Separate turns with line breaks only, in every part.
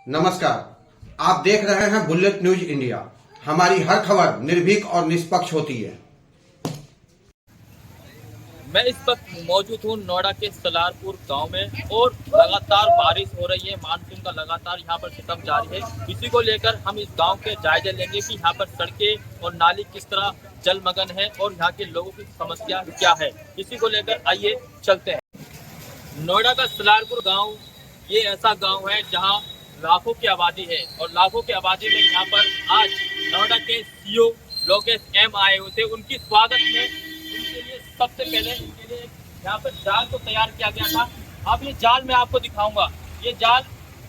नमस्कार, आप देख रहे हैं बुलेट न्यूज इंडिया। हमारी हर खबर निर्भीक और निष्पक्ष होती है।
मैं इस वक्त मौजूद हूँ नोएडा के सलारपुर गांव में और लगातार बारिश हो रही है। मानसून का लगातार यहाँ पर सितम जारी है। इसी को लेकर हम इस गांव के जायजे लेंगे कि यहाँ पर सड़कें और नाली किस तरह जलमग्न है और यहाँ के लोगों की समस्या क्या है। इसी को लेकर आइए चलते हैं। नोएडा का सलारपुर गाँव ये ऐसा गाँव है जहाँ लाखों की आबादी है और लाखों की आबादी में यहाँ पर आज नोएडा के सीओ लोकेश एम आए हुए थे। उनकी स्वागत में उनके लिए सबसे पहले इनके लिए यहाँ पर जाल को तैयार किया गया था। अब ये जाल मैं आपको दिखाऊंगा। ये जाल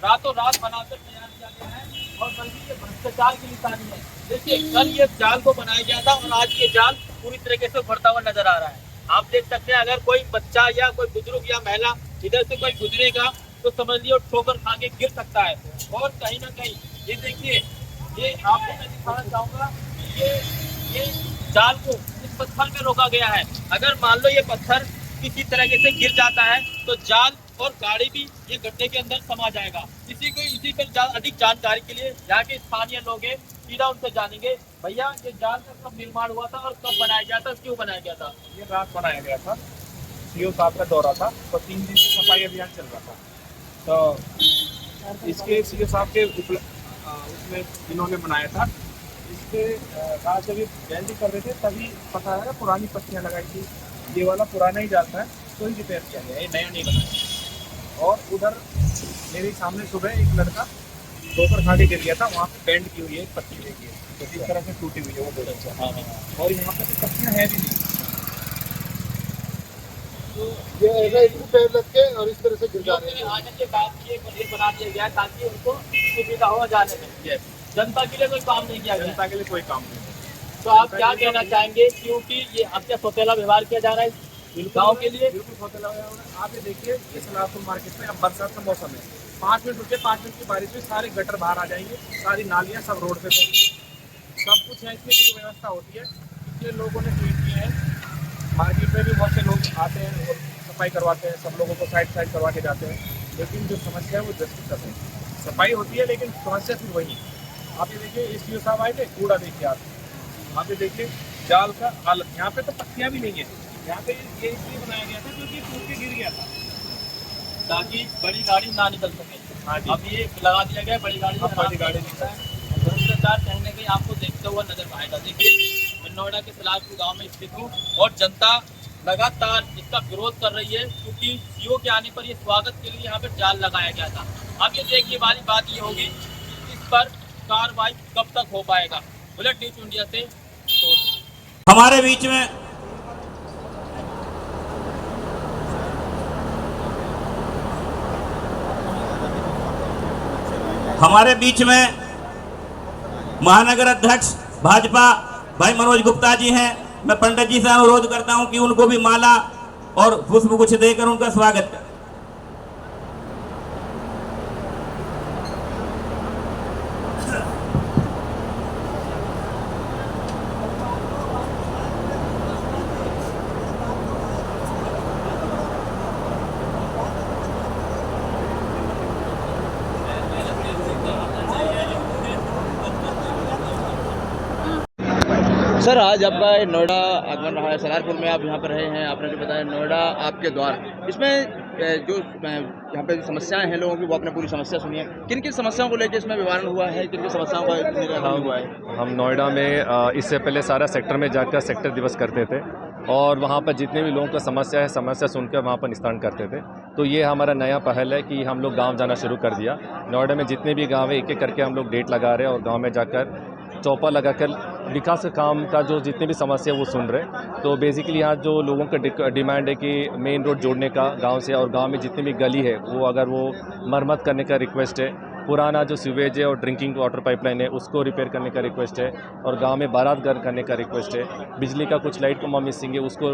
रातों रात बनाकर तैयार किया गया है और बल्कि ये भ्रष्टाचार की निशानी है। देखिए, कल ये जाल को बनाया गया था और आज ये जाल पूरी तरीके से भरता हुआ नजर आ रहा है। आप देख सकते हैं, अगर कोई बच्चा या कोई बुजुर्ग या महिला इधर से कोई गुजरेगा तो समझ लियो ठोकर खा के गिर सकता है। और कहीं ना कहीं ये देखिए, ये आपको मैं दिखाना चाहूंगा कि ये जाल को इस पत्थर पे रोका गया है। अगर मान लो ये पत्थर किसी तरीके से गिर जाता है तो जाल और गाड़ी भी ये गड्ढे के अंदर समा जाएगा। इसी पर अधिक जानकारी के लिए यहाँ के स्थानीय लोग हैं, सीधा उनसे जानेंगे। भैया, ये जाल का कब निर्माण हुआ था और कब बनाया गया था, क्यों बनाया गया था?
ये रात बनाया गया था। सीओ साहब का दौरा था तो 3 दिन से सफाई अभियान चल रहा था। तो इसके सीओ साहब के उसमें इन्होंने बनाया था। इसके बाद जब ये बैंडी कर रहे थे तभी पता है पुरानी पत्तियां लगाई थी। ये वाला पुराना ही जाता है तो ही रिपेयर किया गया, ये नया नहीं बनाया। और उधर मेरे सामने सुबह एक लड़का ठोकर खा के गिर गया था, वहाँ पे बैंड की हुई है, पत्ती देखिए तो जिस तरह से टूटी हुई है वो बहुत अच्छा। हाँ। और यहाँ पे तो पत्तियाँ है भी नहीं।
तो ये ऐसा एक पैर लग के और इस तरह से गिर जा रहे हैं।
आने के बाद ये बना दिया गया ताकि उनको सुविधा हो जाने में। जनता के लिए कोई काम नहीं किया गया।
जनता के लिए कोई काम नहीं।
तो आप क्या कहना चाहेंगे, क्योंकि ये अब क्या सौतेला व्यवहार किया जा रहा है गाँव के लिए?
बिल्कुल सौतेला व्यवहार। आप ये देखिए, ये सलारपुर मार्केट में अब बरसात का मौसम है, 5 मिनट रुके, 5 मिनट की बारिश में सारे गटर बाहर आ जाएंगे, सारी नालियाँ सब रोड पे सब कुछ है। इसकी पूरी व्यवस्था होती है। इसलिए लोगों ने ट्वीट किया है। मार्केट में भी बहुत से लोग आते हैं और सफाई करवाते हैं, सब लोगों को साइड करवा के जाते हैं। लेकिन जो समस्या है वो जस्ट है, सफाई होती है लेकिन समस्या फिर वही। आप ये देखिए, इस सीओ साहब आए थे, कूड़ा देखिए आप ये देखिए जाल का हालत। यहाँ पे तो पत्तियाँ भी नहीं है। यहाँ पे ये इसलिए बनाया गया था क्योंकि टूट के गिर गया था
ताकि बड़ी गाड़ी ना निकल सके।
हाँ जी।
अब ये लगा दिया गया, बड़ी गाड़ी
निकलता है।
भ्रष्टाचार कहीं ना कहीं आपको देखते हुआ नजर आएगा। देखिए, मैं नोएडा के सलारपुर गांव में स्थित हूँ और जनता लगातार इसका विरोध कर रही है क्योंकि सीओ के आने पर ये स्वागत के लिए यहाँ पर जाल लगाया गया था। अब ये देखने वाली बात ये होगी कि इस पर कार्रवाई कब तक हो पाएगा। बुलेट न्यूज इंडिया से
हमारे बीच में महानगर अध्यक्ष भाजपा भाई मनोज गुप्ता जी हैं। मैं पंडित जी से अनुरोध करता हूं कि उनको भी माला और पुष्पगुच्छ देकर उनका स्वागत करें।
सर, आज आपका नोएडा आगमन रहा है। सलारपुर में आप यहाँ पर रहे हैं, आपने जो बताया नोएडा आपके द्वार। इसमें जो यहाँ पे समस्याएं हैं लोगों की, वो आपने पूरी समस्या सुनी है। किन किन समस्याओं को लेकर इसमें निवारण हुआ है, किन किन समस्याओं का निराकरण हुआ है?
हम नोएडा में इससे पहले सारा सेक्टर में जाकर सेक्टर दिवस करते थे और वहाँ पर जितने भी लोगों का समस्या सुनकर वहाँ पर निस्तारण करते थे। तो ये हमारा नया पहल है कि हम लोग गाँव जाना शुरू कर दिया। नोएडा में जितने भी गाँव है, एक एक करके हम लोग डेट लगा रहे हैं और गाँव में जाकर चौपा लगाकर विकास के काम का जो जितने भी समस्या वो सुन रहे। तो बेसिकली यहाँ जो लोगों का डिमांड है कि मेन रोड जोड़ने का गांव से, और गांव में जितनी भी गली है वो अगर वो मरम्मत करने का रिक्वेस्ट है। पुराना जो सीवेज है और ड्रिंकिंग वाटर पाइपलाइन है उसको रिपेयर करने का रिक्वेस्ट है और गांव में बारात घर करने का रिक्वेस्ट है। बिजली का कुछ लाइट को मिसिंग है, उसको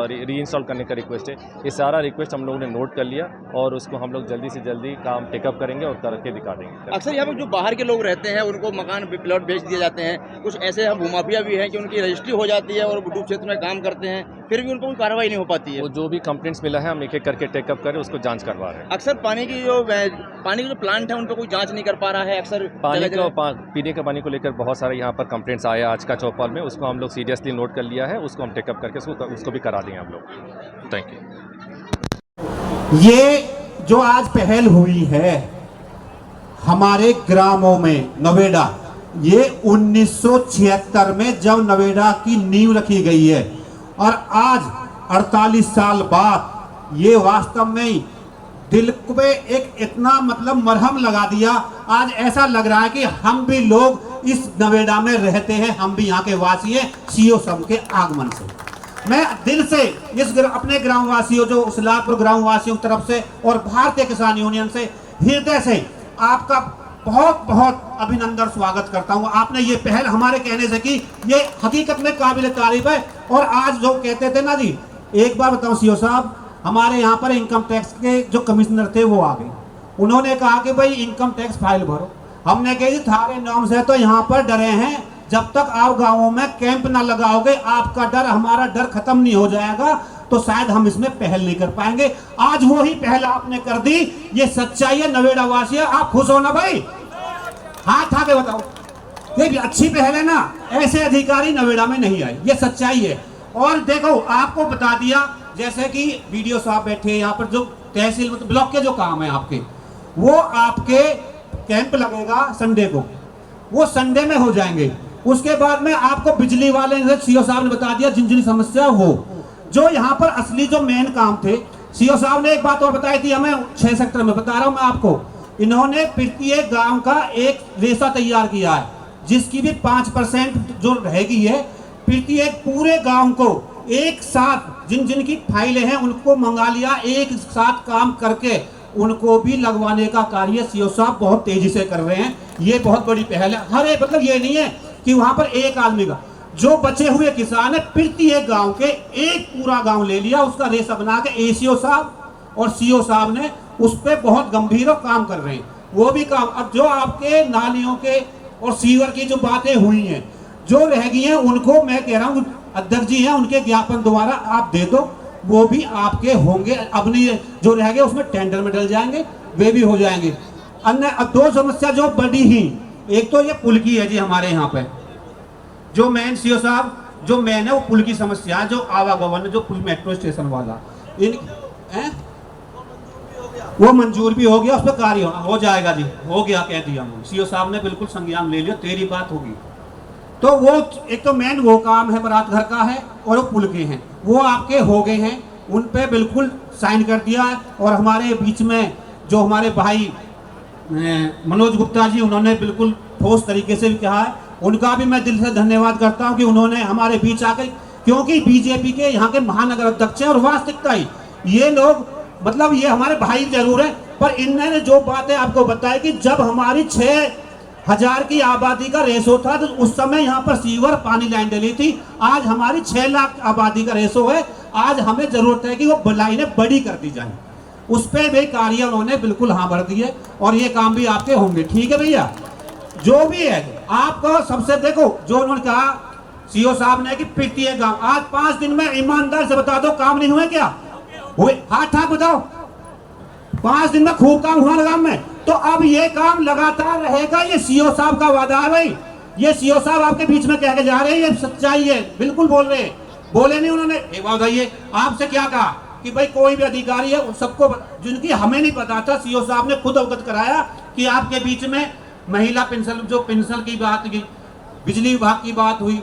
री इंस्टॉल करने का रिक्वेस्ट है। ये सारा रिक्वेस्ट हम लोगों ने नोट कर लिया और उसको हम लोग जल्दी से जल्दी काम टेकअप करेंगे और करके दिखा देंगे।
अक्सर यहाँ पर जो बाहर के लोग रहते हैं उनको मकान प्लॉट बेच दिए जाते हैं। कुछ ऐसे हम भूमाफिया भी हैं कि उनकी रजिस्ट्री हो जाती है और डूब क्षेत्र में काम करते हैं फिर भी उनको कोई कार्रवाई नहीं हो पाती है।
वो जो भी कंप्लेंट्स मिला है हम एक एक करके टेकअप करें, उसको जांच करवा रहे हैं।
अक्सर पानी के जो प्लांट है उन पर कोई जांच नहीं कर पा रहा है। अक्सर
पीने के पानी को लेकर बहुत सारे यहाँ पर कंप्लेंट्स आए आज का चौपाल में, उसको हम लोग सीरियसली नोट कर लिया है, उसको हम टेकअप करके उसको भी करा देंगे हम लोग। Thank you.
ये जो आज पहल हुई है हमारे ग्रामों में नवेड़ा, ये 1976 में जब नवेड़ा की नींव रखी गई है और आज 48 साल बाद ये वास्तव में दिल पे एक इतना मतलब मरहम लगा दिया। आज ऐसा लग रहा है कि हम भी लोग इस नवेड़ा में रहते हैं, हम भी यहाँ के वासी हैं सीओ साहब के आगमन से। मैं दिल से अपने ग्राम वासियों, जो सलारपुर ग्राम वासियों की तरफ से और भारतीय किसान यूनियन से हृदय से आपका बहुत बहुत अभिनंदन स्वागत करता हूं। आपने ये पहल हमारे कहने से की, ये हकीकत में काबिल तारीफ है। और आज जो कहते थे ना जी, एक बार बताऊं सीओ साहब, हमारे यहाँ पर इनकम टैक्स के जो कमिश्नर थे वो आ गए, उन्होंने कहा कि भाई इनकम टैक्स फाइल भरो। हमने कहा जी थारे नाम से तो यहाँ पर डरे हैं, जब तक आप गाँवों में कैंप ना लगाओगे आपका डर हमारा डर खत्म नहीं हो जाएगा, तो शायद हम इसमें पहल नहीं कर पाएंगे। आज वो ही पहल आपने कर दी, ये सच्चाई है। नवेड़ा वासी, आप खुश हो ना भाई? हाथ आके बताओ, ये भी अच्छी पहल है ना। ऐसे अधिकारी नवेड़ा में नहीं आए, ये सच्चाई है। और देखो आपको बता दिया, जैसे कि वीडियो साहब बैठे यहाँ पर, जो तहसील ब्लॉक के जो काम है आपके, वो आपके कैंप लगेगा संडे को, वो संडे में हो जाएंगे। उसके बाद में आपको बिजली वाले सीओ साहब ने बता दिया जिन जिन समस्या हो, जो यहाँ पर असली जो मेन काम थे। सीओ साहब ने एक बात और बताई थी हमें, 6 सेक्टर में बता रहा हूँ मैं आपको, इन्होंने प्रत्येक गांव का एक रेशा तैयार किया है, जिसकी भी 5% जो रहेगी है, प्रत्येक पूरे गांव को एक साथ जिन जिन की फाइलें हैं उनको मंगा लिया, एक साथ काम करके उनको भी लगवाने का कार्य सीओ साहब बहुत तेजी से कर रहे हैं। ये बहुत बड़ी पहल है। हर एक मतलब ये नहीं है कि वहां पर एक आदमी का, जो बचे हुए किसान है प्रत्येक गांव के एक पूरा गांव ले लिया, उसका रेशा बना के एसीओ साहब और सीओ साहब ने उस पर बहुत गंभीर काम कर रहे हैं। वो भी काम, अब जो आपके नालियों के और सीवर की जो बातें हुई हैं, जो रह गई हैं, उनको मैं कह रहा हूँ अध्यक्ष जी हैं, उनके ज्ञापन द्वारा आप दे दो, वो भी आपके होंगे। अब नहीं, जो रह गए उसमें टेंडर में डल जाएंगे, वे भी हो जाएंगे। अन्य अब 2 समस्या जो बड़ी ही, एक तो ये पुल की है जी, हमारे यहाँ पे जो मेन सीओ साहब जो मेन है वो पुल की समस्या है, जो आवागमन, जो पुल मेट्रो स्टेशन वाला वो मंजूर भी हो गया, उस पर कार्य हो जाएगा जी, हो गया कह दिया सीओ साहब ने, बिल्कुल संज्ञान ले लिया, तेरी बात होगी। तो वो एक तो मेन वो काम है बारात घर का है, और वो पुल के हैं, वो आपके हो गए हैं, उन पे बिल्कुल साइन कर दिया है। और हमारे बीच में जो हमारे भाई मनोज गुप्ता जी, उन्होंने बिल्कुल ठोस तरीके से भी कहा है, उनका भी मैं दिल से धन्यवाद करता हूं कि उन्होंने हमारे बीच आकर, क्योंकि बीजेपी के यहाँ के महानगर अध्यक्ष हैं और वास्तविकता ही ये लोग, मतलब ये हमारे भाई जरूर है, पर इन्होंने जो बातें आपको बताई कि जब हमारी 6000 की आबादी का रेशो था तो उस समय यहाँ पर सीवर पानी लाइन डली थी। आज हमारी 6 लाख आबादी का रेशो है, आज हमें जरूरत है कि वो लाइनें बड़ी कर दी जाए। उस पर भी कार्य उन्होंने बिल्कुल हाँ भर दिए, और ये काम भी आपके होंगे। ठीक है भैया, जो भी है आपको सबसे देखो, जो उन्होंने कहा सीओ साहब ने कि प्रत्येक गांव, आज 5 दिन में ईमानदार से बता दो काम नहीं हुए क्या हुए? हाथ ठाक बताओ, 5 दिन में खूब काम हुआ गांव में। तो अब ये काम लगातार रहेगा, ये सीओ साहब का वादा है भाई। ये सीओ साहब आपके बीच में कह के जा रहे हैं, ये सच्चाई है, बिल्कुल बोल रहे हैं, बोले नहीं उन्होंने। एक बात बताइए, आपसे क्या कहा कि भाई कोई भी अधिकारी है सबको, जिनकी हमें नहीं पता था, सीओ साहब ने खुद अवगत कराया कि आपके बीच में महिला पेंशन, जो पेंशन की बात की, बिजली विभाग की बात हुई,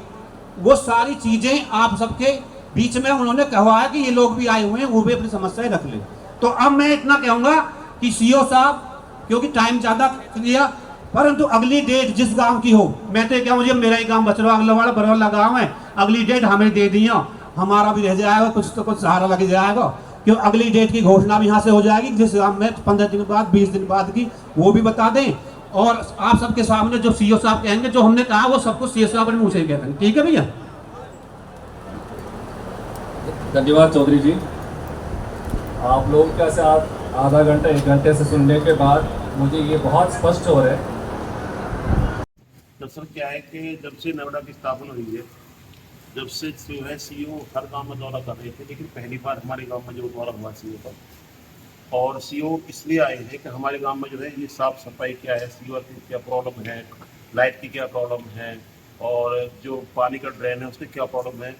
वो सारी चीजें आप सबके बीच में उन्होंने कहा है कि ये लोग भी आए हुए हैं, वो भी अपनी समस्याएं रख ले। तो अब मैं इतना कहूंगा कि सीओ साहब, क्योंकि टाइम ज्यादा लिया, परंतु अगली डेट जिस गांव की हो, मैं तो क्या, मुझे मेरा ही गांव बचरवा अगलवाड़ा बरवाला गांव है, अगली डेट हमें दे दिया, हमारा भी रह जाएगा, कुछ तो कुछ सहारा लग जाएगा। क्यों अगली डेट की घोषणा भी यहाँ से हो जाएगी, जिस गांव में 15 दिन बाद 20 दिन बाद की, वो भी बता दें। और आप सबके सामने जो सीओ साहब कहेंगे, जो हमने कहा वो सब कुछ सीओ साहब ने मुझे कहते हैं। ठीक है भैया,
धन्यवाद चौधरी जी। आप लोग का साथ आधा घंटा 1 घंटे से सुनने के बाद मुझे ये बहुत स्पष्ट हो रहा है।
दरअसल क्या है कि जब से नोएडा की स्थापना हुई है जब से जो है सीईओ हर गांव में दौरा कर रहे थे, लेकिन पहली बार हमारे गांव में जो दौरा हुआ सीईओ का, और सीईओ इसलिए आए हैं कि हमारे गांव में जो है ये साफ सफाई क्या है, सीवर की क्या प्रॉब्लम है, लाइट की क्या प्रॉब्लम है, और जो पानी का ड्रेन है उसकी क्या प्रॉब्लम है।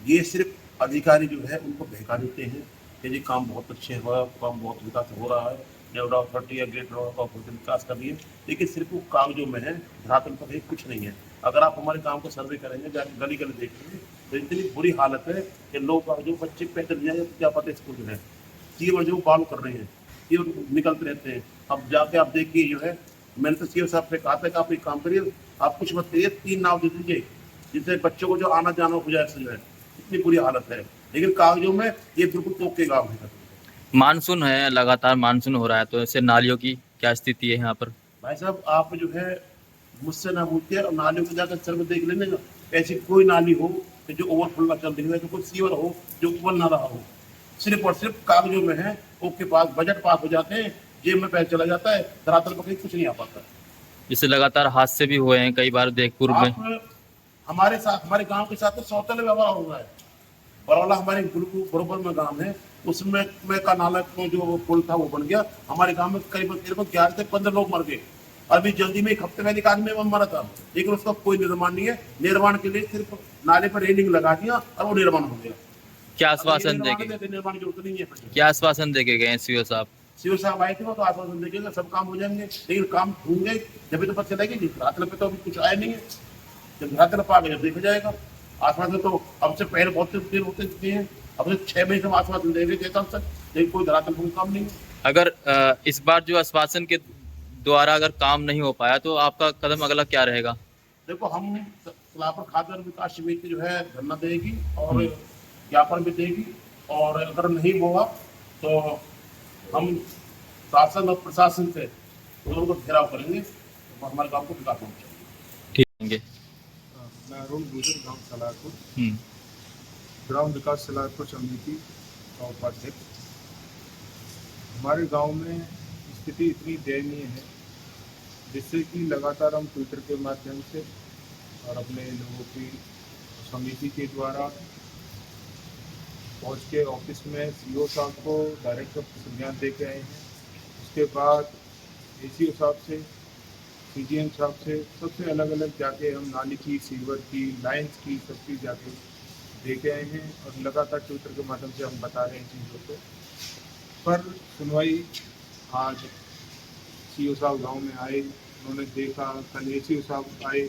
ये सिर्फ अधिकारी जो है उनको बहका देते हैं कि ये काम बहुत अच्छे हो रहा है, काम बहुत विकास हो रहा है, नोएडा अथॉरिटी या ग्रेटर नोएडा कॉर्पोरेशन विकास कर रही है, लेकिन सिर्फ वो कागजों में है, धरातल पर एक कुछ नहीं है। अगर आप हमारे गांव को सर्वे करेंगे, जाके गली गली देखेंगे तो इतनी बुरी हालत है कि लोग जो बच्चे पैदल जाए क्या पता स्कूल जो है, सीवर जो बाल कर रहे हैं, सीवर निकलते रहते हैं। अब जाके आप देखिए जो है, मैंने तो सीवर साहब से कहा था कि आप एक काम करिए, आप कुछ मत करिए, 3 नाव दे दीजिए जिससे बच्चों को जो आना जाना हो जाए जो है। इतनी बुरी हालत है, लेकिन कागजों में ये बिल्कुल टोक के गाँव है।
मानसून है, लगातार मानसून हो रहा है, तो ऐसे नालियों की क्या स्थिति है यहाँ पर?
भाई साहब आप जो है मुझसे ना पूछिए, और नालियों को जाकर सर्वे देख लेने का, ऐसी कोई नाली हो कि जो ओवरफ्लो ना चल रही है, कोई सीवर हो जो उबल ना रहा हो, सिर्फ और सिर्फ कागजों में है। उसके पास बजट पास हो जाते हैं, जेब में पैसा चला जाता है, धरातल पर कहीं कुछ नहीं आ पाता।
जिससे लगातार हादसे भी हुए हैं कई बार देखपुर में।
हमारे साथ, हमारे गांव के साथ तो सौतेले व्यवहार हो रहा है। बरौला हमारे बरोबर में गांव है, उसमें में का नाला में जो पुल था वो बन गया, हमारे गांव में करीबन 11 से 15 लोग मर गए। अभी जल्दी में 1 हफ्ते पहले एक आदमी मरा था, लेकिन उसका कोई निर्माण नहीं है। निर्माण के लिए सिर्फ नाले पर रेलिंग लगा दिया और वो निर्माण हो गया।
क्या आश्वासन देके
निर्माण की जरूरत नहीं है।
क्या आश्वासन देके गए सीओ साहब?
सीओ साहब आए थे, वो तो आश्वासन देंगे सब काम हो जाएंगे, लेकिन काम होंगे जब तो पता चलेगी। धरातल पे तो अभी कुछ आया नहीं है, जब धरातल पर आ गया देखा जाएगा। आश्वासन तो अब से पहले बहुत देर होते दिए हैं, अब 6 महीने से आश्वासन देंगे तक, लेकिन कोई धरातल पर काम नहीं है।
अगर इस बार जो आश्वासन के द्वारा अगर काम नहीं हो पाया तो आपका कदम अगला क्या रहेगा?
देखो, हम सलाहपुर खाद्य विकास समिति जो है धरना देगी और ज्ञापन भी देगी, और अगर नहीं होगा तो हम शासन और प्रशासन से दोनों को घेराव करेंगे, तो हमारे गाँव को विकास होना चाहिए।
ठीक है।
मैं अरुण गुजर, गाँव सलारपुर, ग्राम विकास सलारपुर समिति का उपाध्यक्ष। हमारे गांव में स्थिति इतनी दयनीय है जिससे कि लगातार हम ट्विटर के माध्यम से और अपने लोगों की समिति के द्वारा पहुंच के ऑफिस में सीईओ साहब को डायरेक्ट संज्ञान दे के आए हैं। उसके बाद एसीओ साहब से, सीजीएम साहब से, सबसे अलग अलग जाके हम नाली की, सीवर की, लाइन्स की, सब चीज़ जाके दे के आए हैं, और लगातार ट्विटर के माध्यम से हम बता रहे हैं चीज़ों को। पर सुनवाई आज सीईओ साहब गांव में आए, उन्होंने देखा, कल एसीओ साहब आए,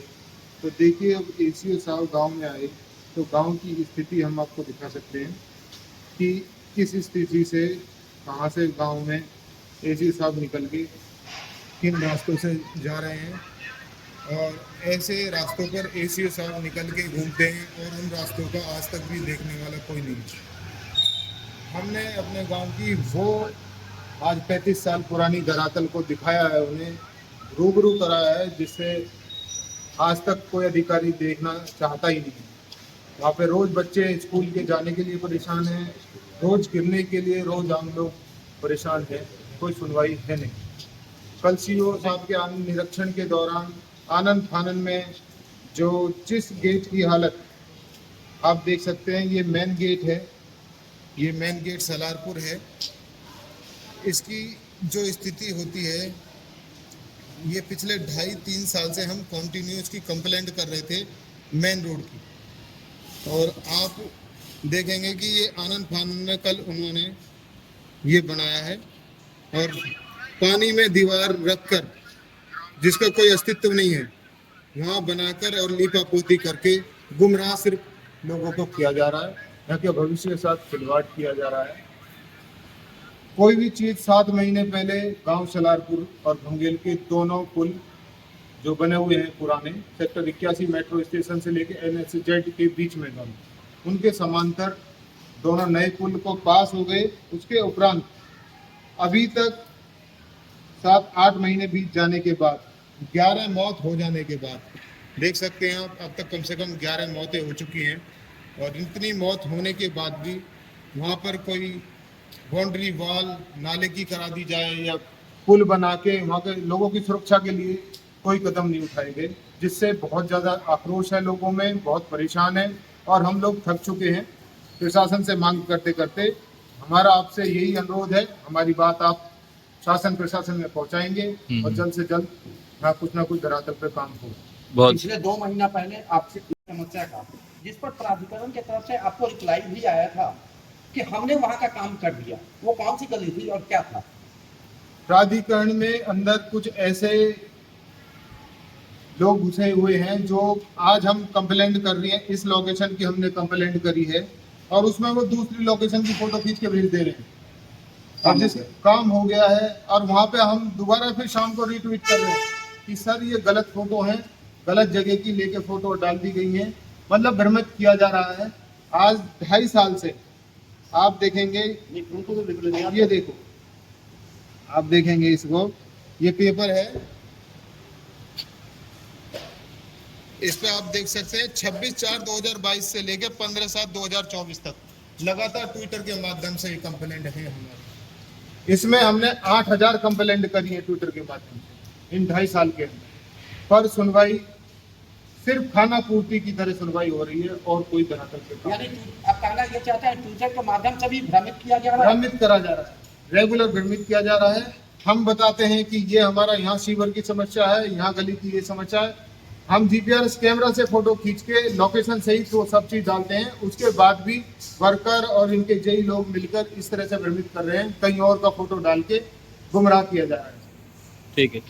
तो देखिए अब एसीओ साहब गांव में आए तो गांव की स्थिति हम आपको दिखा सकते हैं कि किस स्थिति से, कहां से गांव में एसीओ साहब निकल के किन रास्तों से जा रहे हैं, और ऐसे रास्तों पर एसीओ साहब निकल के घूमते हैं और उन रास्तों का आज तक भी देखने वाला कोई नहीं। हमने अपने गांव की वो आज 35 साल पुरानी धरातल को दिखाया है, उन्हें रूबरू कराया है, जिससे आज तक कोई अधिकारी देखना चाहता ही नहीं। वहाँ पे रोज़ बच्चे स्कूल के जाने के लिए परेशान हैं, रोज़ गिरने के लिए रोज़ हम लोग परेशान हैं, कोई सुनवाई है नहीं। कल सीईओ साहब के निरीक्षण के दौरान आनंद फानन में जो जिस गेट की हालत आप देख सकते हैं, ये मेन गेट है, ये मेन गेट सलारपुर है। इसकी जो स्थिति होती है, ये पिछले 2.5-3 साल से हम कॉन्टिन्यूस की कंप्लेंट कर रहे थे मेन रोड की, और आप देखेंगे कि ये आनंद फानन में कल उन्होंने ये बनाया है, और पानी में दीवार रखकर जिसका कोई अस्तित्व नहीं है वहाँ बनाकर और लीपा पोती करके गुमराह सिर्फ लोगों को किया जा रहा है, यहाँ के भविष्य के साथ खिलवाड़ किया जा रहा है। कोई भी चीज़ 7 महीने पहले गांव सलारपुर और भंगेल के दोनों पुल जो बने हुए हैं पुराने, सेक्टर 81 मेट्रो स्टेशन से लेके NSZ के बीच में दोनों, उनके समांतर दोनों नए पुल को पास हो गए। उसके उपरांत अभी तक 7-8 महीने बीत जाने के बाद, 11 मौत हो जाने के बाद, देख सकते हैं आप, अब तक कम से कम 11 मौतें हो चुकी हैं, और इतनी मौत होने के बाद भी वहाँ पर कोई बाउंड्री वॉल नाले की करा दी जाए या पुल बना के वहाँ के लोगों की सुरक्षा के लिए कोई कदम नहीं उठाए गए, जिससे बहुत ज़्यादा आक्रोश है लोगों में, बहुत परेशान है।
और हम लोग थक चुके हैं प्रशासन से मांग करते करते। हमारा आपसे यही अनुरोध है, हमारी बात आप शासन प्रशासन में पहुंचाएंगे और जल्द से जल्द यहाँ कुछ ना कुछ धरातल पे काम हो।
बहुत
पिछले 2 महीना पहले आपसे समस्या का, जिस पर प्राधिकरण की तरफ से आपको रिप्लाई भी आया था कि हमने वहां का काम कर दिया, वो कौन सी गली थी और क्या था?
प्राधिकरण में अंदर कुछ ऐसे लोग घुसे हुए हैं जो आज हम कंप्लेंट कर रही हैं, इस लोकेशन की हमने कंप्लेंट करी है और उसमें वो दूसरी लोकेशन की फोटो खींच के भेज दे रहे हैं। अब जिस काम हो गया है और वहाँ पे हम दोबारा फिर शाम को रीट्वीट कर रहे हैं कि सर ये गलत फोटो है, गलत जगह की लेके फोटो डाल दी गई है, मतलब भ्रमित किया जा रहा है। आज 2.5 साल से आप देखेंगे, ये देखो, आप देखेंगे इसको, ये पेपर है, इस पे आप देख सकते हैं 26/4/2022 से लेके 15/7/2024 तक लगातार ट्विटर के माध्यम से ये कंप्लेंट है हमारी। इसमें हमने 8000 कंप्लेंट करी है ट्विटर के माध्यम से इन 2.5 साल के अंदर, पर सुनवाई सिर्फ खाना पूर्ति की तरह सुनवाई हो रही है और कोई धरातल पे काम
यानी आप कहना ये चाहते हैं ट्विटर के माध्यम से भी भ्रमित किया जा रहा है?
भ्रमित करा जा रहा है, रेगुलर भ्रमित किया जा रहा है। हम बताते हैं कि ये हमारा यहाँ सीवर की समस्या है, यहाँ गली की ये समस्या है, हम जीपीआरएस कैमरा से फोटो खींच के लोकेशन सहित वो सब चीज डालते हैं, उसके बाद भी वर्कर और इनके जेई लोग मिलकर इस तरह से भ्रमित कर रहे हैं, कहीं और का फोटो डाल के गुमराह किया जा रहा है।
ठीक है।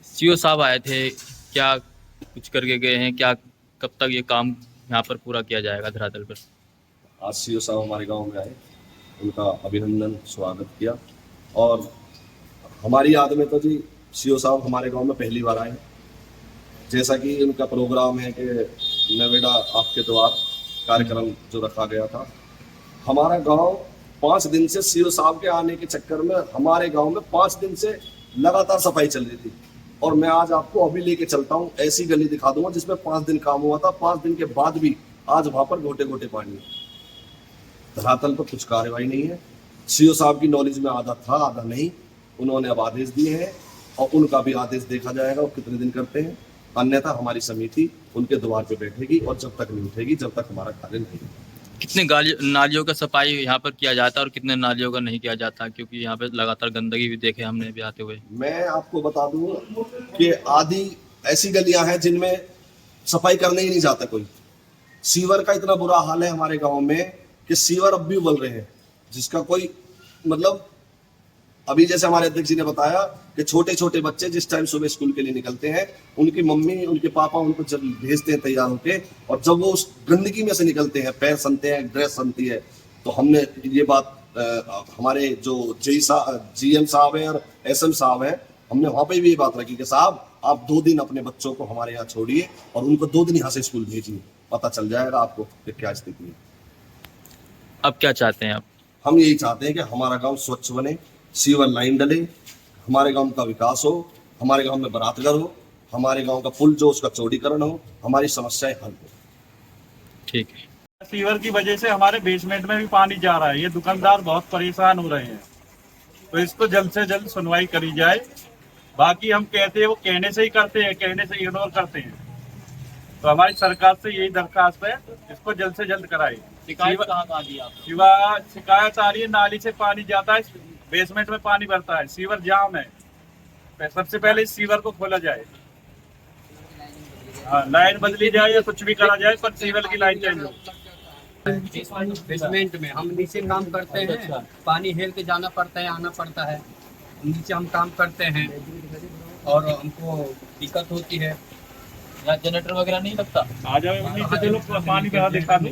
सीओ साहब आए थे, क्या कुछ करके गए हैं, क्या कब तक ये काम यहाँ पर पूरा किया जाएगा धरातल पर?
आज सीओ साहब हमारे गांव में आए, उनका अभिनंदन स्वागत किया और हमारी याद में तो जी सीओ साहब हमारे गांव में पहली बार आए। जैसा कि उनका प्रोग्राम है कि नवेड़ा आपके द्वार कार्यक्रम जो रखा गया था, हमारा गांव 5 दिन से सीओ साहब के आने के चक्कर में हमारे गांव में 5 दिन से लगातार सफाई चल रही थी और मैं आज आपको अभी लेके चलता हूं, ऐसी गली दिखा दूंगा जिसमें 5 दिन काम हुआ था। 5 दिन के बाद भी आज वहां पर गोटे गोटे पानी है, धरातल पर कुछ कार्रवाई नहीं है। सीओ साहब की नॉलेज में आधा था आधा नहीं, उन्होंने अब आदेश दिए हैं और उनका भी आदेश देखा जाएगा वो कितने दिन करते हैं, अन्यथा हमारी समिति उनके द्वार पे बैठेगी और जब तक नहीं उठेगी जब तक हमारा कार्य नहीं होगा।
कितने नालियों का सफाई यहाँ पर किया जाता है और कितने नालियों का नहीं किया जाता, क्योंकि यहाँ पे लगातार गंदगी भी देखे हमने भी आते हुए?
मैं आपको बता दूं कि आधी ऐसी गलियां हैं जिनमें सफाई करने ही नहीं जाता कोई। सीवर का इतना बुरा हाल है हमारे गांव में कि सीवर अब भी उबल रहे हैं, जिसका कोई मतलब, अभी जैसे हमारे अध्यक्ष जी ने बताया कि छोटे छोटे बच्चे जिस टाइम सुबह स्कूल के लिए निकलते हैं, उनकी मम्मी उनके पापा उनको जब भेजते हैं तैयार होके, और जब वो उस गंदगी में से निकलते हैं, पैर सनते हैं, ड्रेस सनती है, तो हमने ये बात हमारे जो जीएम साहब हैं और एसएम साहब हैं, हमने वहां पे भी ये बात रखी कि साहब आप 2 दिन अपने बच्चों को हमारे यहाँ छोड़िए और उनको 2 दिन यहाँ से स्कूल भेजिए, पता चल जाएगा आपको कि क्या स्थिति है।
अब क्या चाहते हैं आप?
हम यही चाहते हैं कि हमारा गाँव स्वच्छ बने, सीवर लाइन डले, हमारे गांव का विकास हो, हमारे गांव में बरातघर हो, हमारे गांव का पुल जो उसका चौड़ीकरण हो, हमारी समस्याएं हल हो।
ठीक है।
सीवर की वजह से हमारे बेसमेंट में भी पानी जा रहा है, ये दुकानदार बहुत परेशान हो रहे हैं, तो इसको जल्द से जल्द सुनवाई करी जाए। बाकी हम कहते हैं वो कहने से ही करते हैं, कहने से इग्नोर करते हैं, तो हमारी सरकार से यही दरखास्त है, इसको जल्द से जल्द कराए।
शिकायत कहाँ दी आप?
शिकायत आ रही है, नाली से पानी जाता है, बेसमेंट में पानी भरता है, सीवर जाम है, सबसे पहले इस सीवर को खोला जाए, लाइन बदली जाए या कुछ भी करा जाए, पर सीवर की लाइन चेंज हो।
बेसमेंट में हम नीचे काम करते हैं, पानी हेल के जाना पड़ता है, आना पड़ता है, नीचे हम काम करते हैं और हमको दिक्कत होती है।
यहाँ जनरेटर वगैरह नहीं लगता?
आ जाओ नीचे, चलो पानी बहा दिखा दो।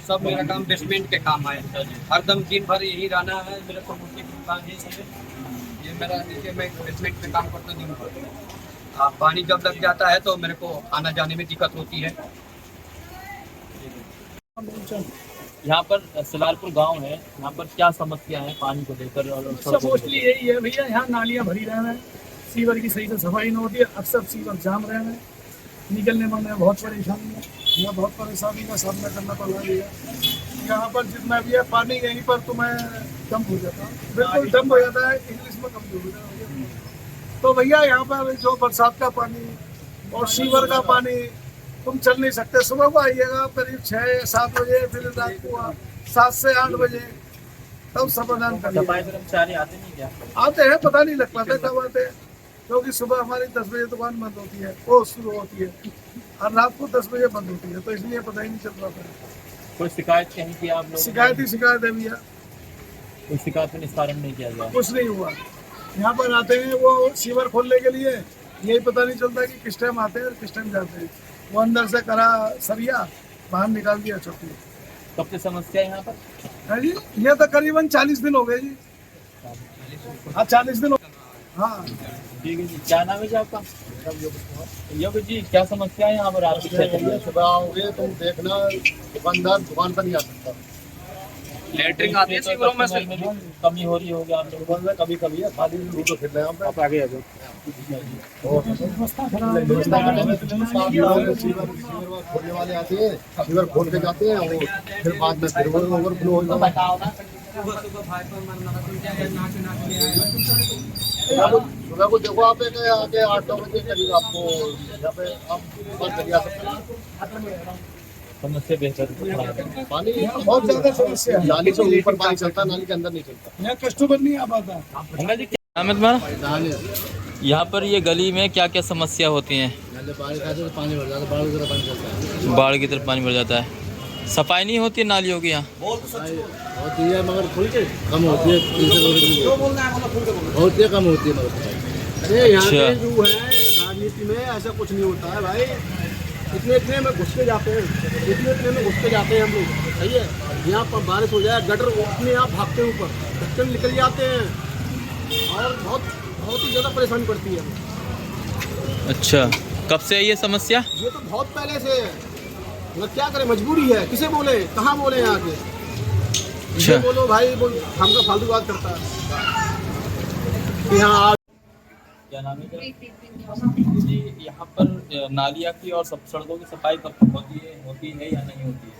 सब मेरा काम बेसमेंट के काम है, हरदम दिन भर यही रहना है, मेरे को मुझे दुकान है, ये मेरा नीचे मैं बेसमेंट में काम करता दिन भर। पानी जब लग जाता है तो मेरे को आना जाने में दिक्कत होती है।
यहाँ पर सलारपुर गांव है, यहाँ पर क्या समस्या है पानी को लेकर? और
मोस्टली यही है भैया, यहाँ नालियाँ भरी रहे हैं, सीवर की सही से सफाई नहीं होती है, अक्सर सीवर जाम रहे हैं, निकलने में बहुत परेशानी है, यहाँ बहुत परेशानी का सामना करना पड़ रहा है। यहाँ पर जितना भी है पानी यहीं पर तुम्हें डंप हो जाता है, बिल्कुल डंप हो जाता है, इंग्लिश में कमजोर हो जाता है। तो भैया यहाँ पर जो बरसात का पानी और सीवर का पानी तुम चल नहीं सकते। सुबह को आइएगा करीब 6-7 बजे, फिर रात को 7 से 8 बजे, तब समाधान करिए।
सफाई कर्मचारी आते नहीं क्या?
आते हैं, पता नहीं लग पाता कब आते हैं, क्योंकि सुबह हमारी 10 बजे दुकान बंद होती है, वो शुरू होती है, और रात को 10 बजे बंद होती है, तो इसलिए पता ही नहीं चल पाता है।
कोई शिकायत कहीं की आप लोग?
शिकायत ही शिकायत है भैया,
कोई शिकायत का निस्तारण नहीं किया गया?
कुछ नहीं हुआ। यहाँ पर आते हैं वो सीवर खोलने के लिए, यही पता नहीं चलता कि किस टाइम आते हैं और किस टाइम जाते हैं। वो अंदर से करा सरिया, बाहर निकाल दिया चौकी।
कब से समस्या है यहाँ पर?
है जी, ये तो करीबन 40 दिन हो गए जी। हाँ 40 दिन हो। हाँ
ठीक है जी, क्या नाम है जी आपका? योग जी, क्या समस्या है यहाँ पर आपके क्षेत्र में?
सुबह आओगे तुम देखना, दुकानदार दुकान पर नहीं आ सकता।
लेटरिंग आती है सीवरों में से कमी हो रही होगी आप लोगों
में, कभी कभी है, खाली रूट तो फिर रहे हैं आप आगे आ जाओ। खोलने वाले आते हैं, सीवर खोल के जाते हैं, और फिर बाद में फिर वो ओवरफ्लो हो जाता है। सुबह को देखो आप आगे 8-9 बजे करीब आपको यहाँ पे आप बंद कर सकते हैं।
समस्या बेहतर
पानी बहुत ज्यादा समस्या है।
नाली से ऊपर पानी चलता है, नाली के अंदर नहीं चलता।
यहाँ कस्टमर नहीं आ पाता।
अंकल जी, क्या नाम है तुम्हारा? यहाँ पर ये गली में क्या क्या समस्या होती हैं?
बारिश आती है तो पानी भर जाता है, बाढ़ की तरफ पानी चलता है।
बाढ़ की तरफ पानी भर जाता है। सफाई नहीं होती नालियों की यहाँ?
होती है मगर खुल के कम होती है, बहुत कम होती है मगर। अरे यहाँ पे जो है राजनीति में ऐसा कुछ नहीं होता है भाई, इतने में घुस के जाते हैं, इतने में घुस के जाते हैं हम लोग। सही है, यहाँ पर बारिश हो जाए गटर अपने आप भागते ऊपर, ढक्कन निकल जाते हैं, और बहुत ही ज़्यादा परेशानी पड़ती है।
अच्छा, कब से है ये समस्या?
ये तो बहुत पहले से है, मगर क्या करें, मजबूरी है। किसे बोले, कहाँ बोले यहाँ के?
अच्छा,
बोलो भाई, हमका फालतू बात करता है। यहाँ
क्या नाम है जी? यहाँ पर नालियाँ की और सब सड़कों की सफाई कब होती है या नहीं होती है?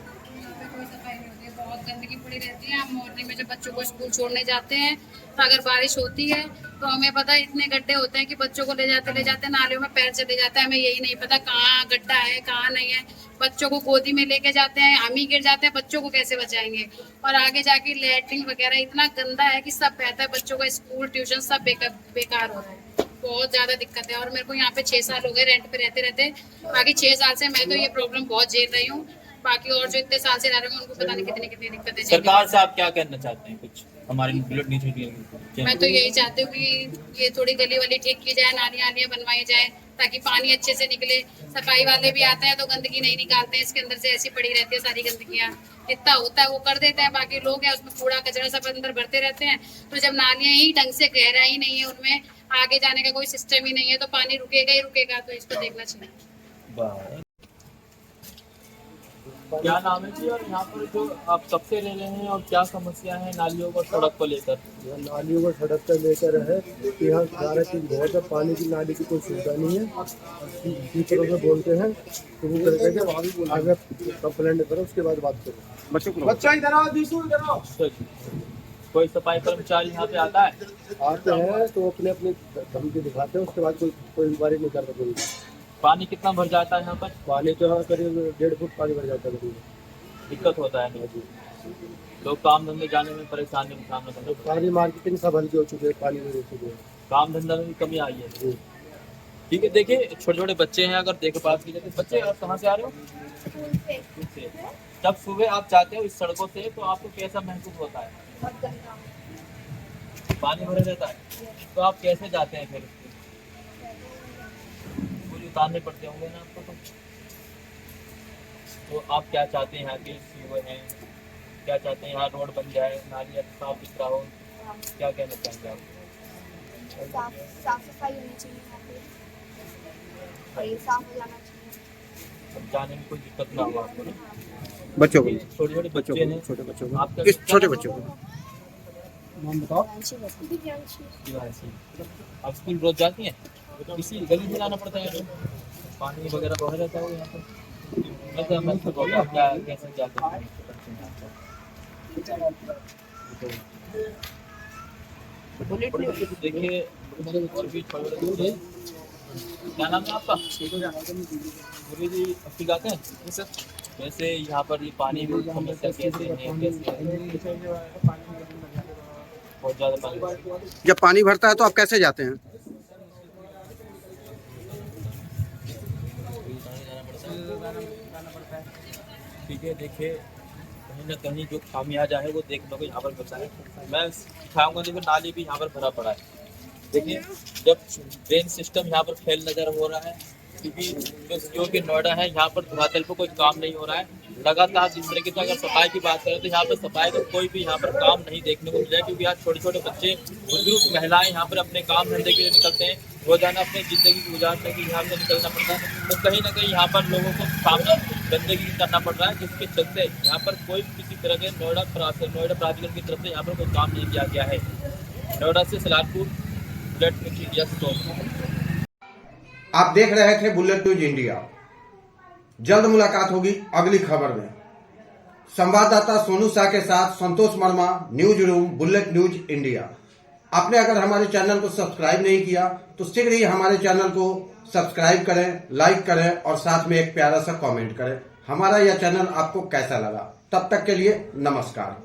कोई सफाई नहीं होती है, बहुत गंदगी पड़ी रहती है। हम मॉर्निंग में जब बच्चों को स्कूल छोड़ने जाते हैं, तो अगर बारिश होती है तो हमें पता है इतने गड्ढे होते हैं कि बच्चों को ले जाते नालियों में पैर चले जाते हैं। हमें यही नहीं पता कहाँ गड्ढा है कहाँ नहीं है। बच्चों को गोदी में लेके जाते हैं, हम ही गिर जाते हैं, बच्चों को कैसे बचाएंगे? और आगे जाके लैट्रिन वगैरह इतना गंदा है कि सब बहता है, बच्चों का स्कूल ट्यूशन सब बेकार हो रहा है। बहुत ज़्यादा दिक्कत है। और मेरे को यहाँ पे 6 साल हो गए रेंट पे रहते। बाकी 6 साल से मैं तो ये प्रॉब्लम बहुत झेल रही हूँ। बाकी और जो इतने साल से रह रहे हैं उनको पता नहीं कितनी दिक्कतें।
सरकार से आप क्या कहना चाहते हैं? कुछ हमारी बुलेट नहीं छूटी?
मैं तो यही चाहती हूँ कि ये थोड़ी गली वाली ठीक की जाए, नालियाँ बनवाई जाए, ताकि पानी अच्छे से निकले। सफाई वाले भी आते हैं तो गंदगी नहीं निकालते हैं, इसके अंदर से ऐसी पड़ी रहती है सारी गंदगियाँ। जितना होता है वो कर देते हैं, बाकी लोग हैं उसमें कूड़ा कचरा सब अंदर भरते रहते हैं। तो जब नालियाँ ही ढंग से गहराई नहीं है, उनमें आगे जाने का कोई सिस्टम ही नहीं है, तो पानी रुकेगा ही रुकेगा। तो इसको देखना चाहिए।
क्या नाम है जी? और यहाँ पर जो आप कब से रह रहे हैं और क्या समस्या है नालियों और सड़क को लेकर?
नालियों को सड़क पर लेकर है कि यहाँ सारा चीज बहुत है, पानी की नाली की कोई सुविधा नहीं है। इसी तरह से बोलते हैं तो वो करके आगे कंप्लेंट करो, उसके बाद बात करो। बच्चा इधर आओ, इधर आओ।
कोई सफाई कर्मचारी यहाँ पे आता है?
आते हैं तो अपने धमकी दिखाते हैं, उसके बाद कोई इंक्वायरी नहीं करता कोई।
पानी कितना भर जाता है यहाँ पर?
पानी तो यहाँ करीब 1.5 फुट पानी भर जाता है।
दिक्कत होता है लोग काम धंधे जाने में परेशानी का सामना करते हैं।
सारी मार्केटिंग सब हल्की हो चुकी है, पानी में हो चुकी है,
काम धंधा में भी कमी आई है। ठीक है, देखिए छोटे छोटे बच्चे हैं, अगर देखभाल की जाए। बच्चे आप कहाँ से आ रहे हो? जब सुबह आप जाते हो इस सड़कों से तो आपको कैसा महसूस होता है? पानी भरा रहता है, तो आप कैसे जाते हैं? फिर उतारने पड़ते होंगे ना आपको। तो आप क्या चाहते हैं? यहाँ के सीवर हैं, क्या चाहते हैं? यहाँ रोड बन जाए, नालियाँ साफ सुथरा हो, क्या कहना चाहेंगे आप?
साफ सफाई होनी चाहिए यहाँ पे, और ये साफ हो जाना चाहिए।
अब जाने में कोई दिक्कत ना हो आपको ना?
बच्चों को,
छोटे छोटे बच्चे हैं,
छोटे बच्चों को,
आपका
छोटे बच्चों को नाम बताओ।
आप स्कूल रोज जाती हैं? इसी गली में जाना पड़ता है, पानी वगैरह बह रहता है यहाँ पे। मैं क्या कैसे जाते हैं? देखिए क्या नाम है आपका? गुरु जी अस्सी गाते हैं सर। वैसे यहाँ पर ये पानी की समस्या कैसे है, कैसे बहुत ज़्यादा पानी?
जब पानी भरता है तो आप कैसे जाते हैं?
ठीक है, देखिए कहीं ना कहीं जो खामियाजा है वो देखने को यहाँ पर मिलता है। मैं दिखाऊंगा, देखिए नाली भी यहाँ पर भरा पड़ा है। देखिए जब ड्रेन सिस्टम यहाँ पर फेल नज़र हो रहा है, क्योंकि जो सीओ के नोएडा है यहाँ पर धरातल पर कोई काम नहीं हो रहा है लगातार। जिस तरीके से अगर सफाई की बात करें तो यहाँ पर सफाई का कोई भी यहाँ पर काम नहीं देखने को मिला है, क्योंकि यहाँ छोटे छोटे बच्चे, बुजुर्ग, महिलाएं यहाँ पर अपने काम धंधे के लिए निकलते हैं, रोजाना अपनी ज़िंदगी गुजारने के यहाँ से निकलना पड़ता है। तो कहीं ना कहीं यहाँ पर लोगों को सामना गंदगी करना पड़ रहा है, जिसके चलते यहाँ पर कोई किसी तरह के नोएडा प्राधिकरण की तरफ से यहाँ पर कोई काम नहीं किया गया है। नोएडा से सलारपुर, बुलेट न्यूज इंडिया।
आप देख रहे थे बुलेट न्यूज इंडिया। जल्द मुलाकात होगी अगली खबर में। संवाददाता सोनू शाह के साथ Santosh Verma, news room, bullet news India. आपने अगर हमारे चैनल को सब्सक्राइब नहीं किया तो शीघ्र ही हमारे चैनल को सब्सक्राइब करें, लाइक करें और साथ में एक प्यारा सा कमेंट करें। हमारा यह चैनल आपको कैसा लगा? तब तक के लिए नमस्कार।